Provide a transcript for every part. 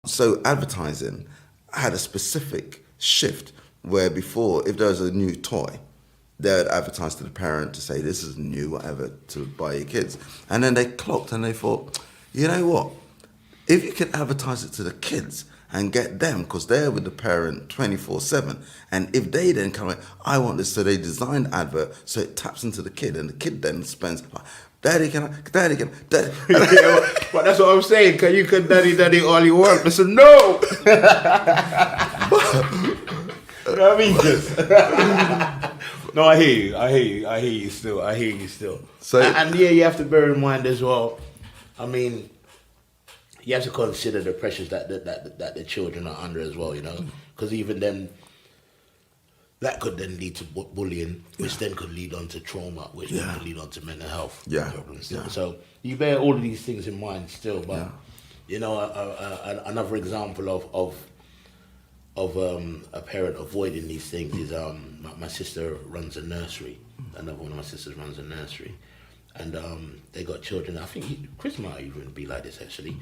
so advertising had a specific shift where before, if there was a new toy, they would advertise to the parent to say this is new, whatever, to buy your kids. And then they clocked and they thought, you know what? If you can advertise it to the kids and get them, because they're with the parent 24/7, and if they then come in, I want this, so they designed advert so it taps into the kid, and the kid then spends, daddy, can I, daddy. Yeah, but that's what I'm saying, cause you can daddy all you want. Listen, no! You know what I mean? No, I hear you still. So, and yeah, you have to bear in mind as well, I mean, you have to consider the pressures that the children are under as well, you know, because even then, that could then lead to bullying, which then could lead on to trauma, which then could lead on to mental health problems. Yeah. So you bear all of these things in mind still, but you know, another example of a parent avoiding these things is my sister runs a nursery. Another one of my sisters runs a nursery, and they got children. I think Chris might even be like this actually.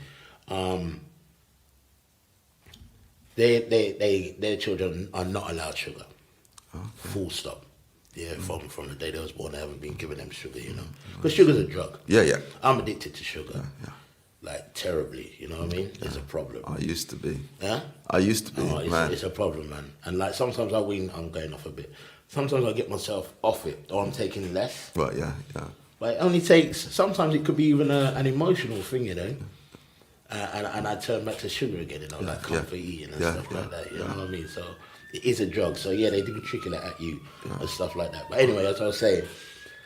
Their children are not allowed sugar. Okay. Full stop. Yeah, from the day they was born, they haven't been giving them sugar, you know, because sugar's a drug. Yeah. I'm addicted to sugar, like terribly. You know what I mean? It's a problem. I used to be. Yeah. I used to be. Man. It's a problem, man. And like sometimes I'm going off a bit. Sometimes I get myself off it, or I'm taking less. Right. Yeah. But it only takes. Sometimes it could be even an emotional thing, you know. And I turn back to sugar again, you know, like comfort eating and stuff like that. You know what I mean? So it is a drug. So yeah, they do trickle it at you and stuff like that. But anyway, that's what I was saying.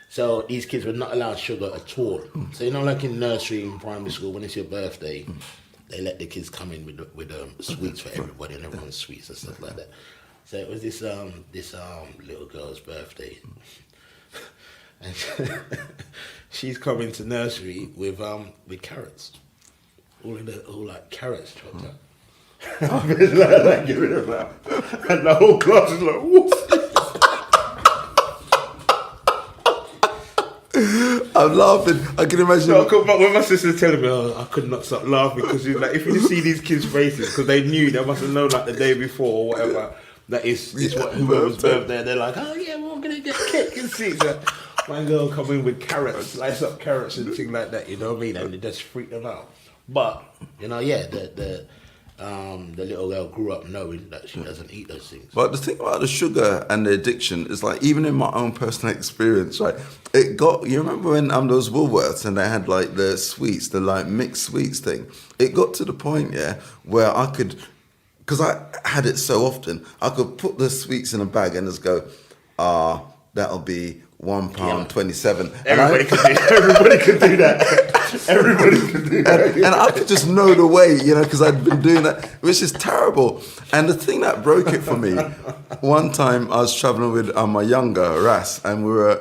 So these kids were not allowed sugar at all. So you know, like in nursery and primary school, when it's your birthday, they let the kids come in with sweets for everybody, and everyone's sweets and stuff like that. So it was this little girl's birthday, and she's coming to nursery with carrots. All like carrots chopped up. I was like giving them out. And the whole class is like, whoop. I'm laughing. I can imagine. No, but when my sister's telling me, I could not stop laughing because she's like, if you see these kids' faces, because they knew, they must have known like the day before or whatever, that it's whoever's birthday. They're like, oh yeah, we're gonna get cake and sweets. My girl come in with carrots, slice up carrots and things like that. You know what I mean? And it just freaked them out. But you know, yeah, the little girl grew up knowing that she doesn't eat those things. But the thing about the sugar and the addiction is like, even in my own personal experience, right? It got, you remember when there was Woolworths and they had like the sweets, the like mixed sweets thing. It got to the point, where I could, because I had it so often, I could put the sweets in a bag and just go, that'll be £1.27. Everybody could do that. Everybody could do that. And I could just know the way, you know, because I'd been doing that, which is terrible. And the thing that broke it for me, one time I was traveling with my younger Ras, and we were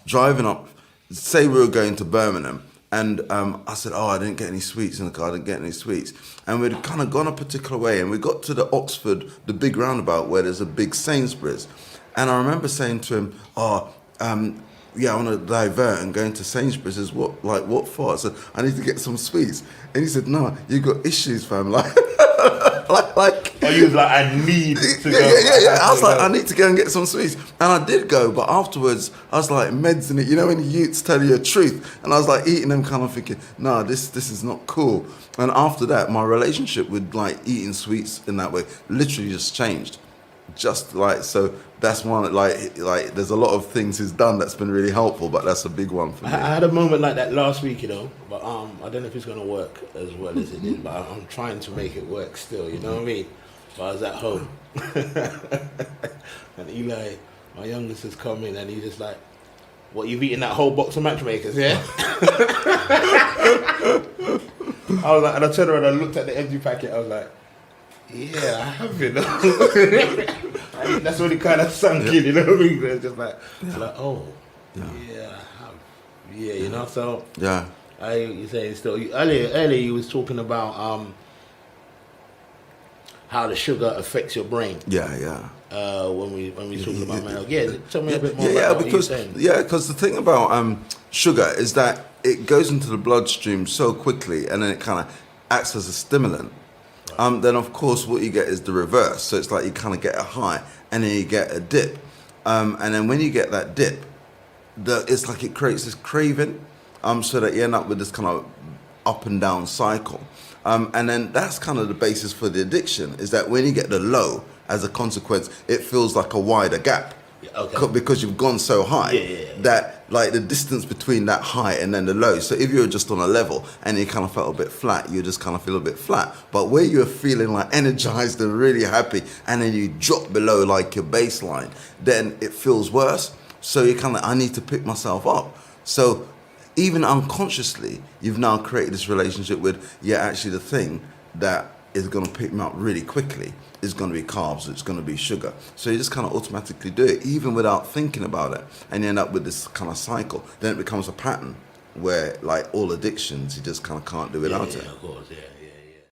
driving up, say we were going to Birmingham, and I said, I didn't get any sweets in the car, I didn't get any sweets. And we'd kind of gone a particular way, and we got to the Oxford, the big roundabout where there's a big Sainsbury's. And I remember saying to him, I want to divert and go into Sainsbury's. Is what for? I said, I need to get some sweets. And he said, no, you got issues, fam. Like, Oh, you was like, I need to go. Yeah. I was like, I need to go and get some sweets. And I did go, but afterwards, I was like, meds in it. You know when the youths tell you the truth? And I was like eating them, kind of thinking, no, this is not cool. And after that, my relationship with like eating sweets in that way literally just changed. Just like, so that's one, like there's a lot of things he's done that's been really helpful, but that's a big one for me. I had a moment like that last week, you know, but I don't know if it's going to work as well as it did, but I'm trying to make it work still, you know what I mean? But I was at home, and Eli, my youngest, has come in, and he's just like, what, you've eaten that whole box of matchmakers, yeah? I was like, and I turned around and I looked at the empty packet, I was like, yeah, I have, you know. That's when it kind of sunk in, you know what I mean? It's just like, oh, yeah, I have. Yeah, you know, so. Yeah. You say still, earlier you was talking about how the sugar affects your brain. Yeah. When we talking about mental health. Yeah, tell me a bit more about what you're saying. Yeah, because the thing about sugar is that it goes into the bloodstream so quickly, and then it kind of acts as a stimulant. then of course what you get is the reverse. So it's like you kind of get a high and then you get a dip. And then when you get that dip, it's like it creates this craving, so that you end up with this kind of up and down cycle. And then that's kind of the basis for the addiction, is that when you get the low, as a consequence, it feels like a wider gap. Because you've gone so high that like the distance between that high and then the low. So if you're just on a level and you kind of felt a bit flat, you just kind of feel a bit flat. But where you're feeling like energized and really happy, and then you drop below like your baseline, then it feels worse. So you kind of, I need to pick myself up. So even unconsciously, you've now created this relationship with, actually the thing that is going to pick me up really quickly is going to be carbs, it's going to be sugar. So you just kind of automatically do it, even without thinking about it. And you end up with this kind of cycle. Then it becomes a pattern where, like all addictions, you just kind of can't do without it. Of course, yeah.